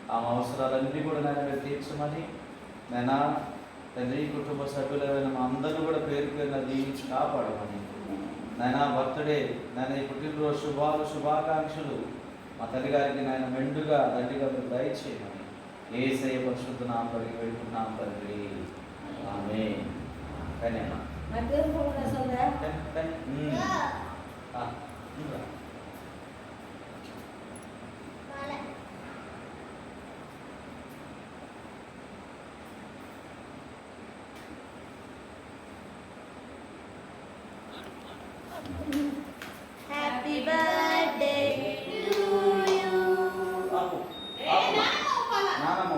ఆ అవసరాలన్నీ కూడా నాయన మీరు తీర్చమని నాయన తండ్రి కుటుంబ సభ్యులైన మా అందరూ కూడా పేరు పేరున దీవించి కాపాడమని నాయన బర్త్డే నాయన ఈ పుట్టినరోజు శుభాకాంక్షలు మా తల్లిగారికి నాయన మెండుగా దండిగా మీరు దయచేయమని యేసయ్య పరిశుద్ధ నామములో వేడుకుంటున్నాం తండ్రి. ఆమేన్. కానీ Happy birthday to you. నానమ్మ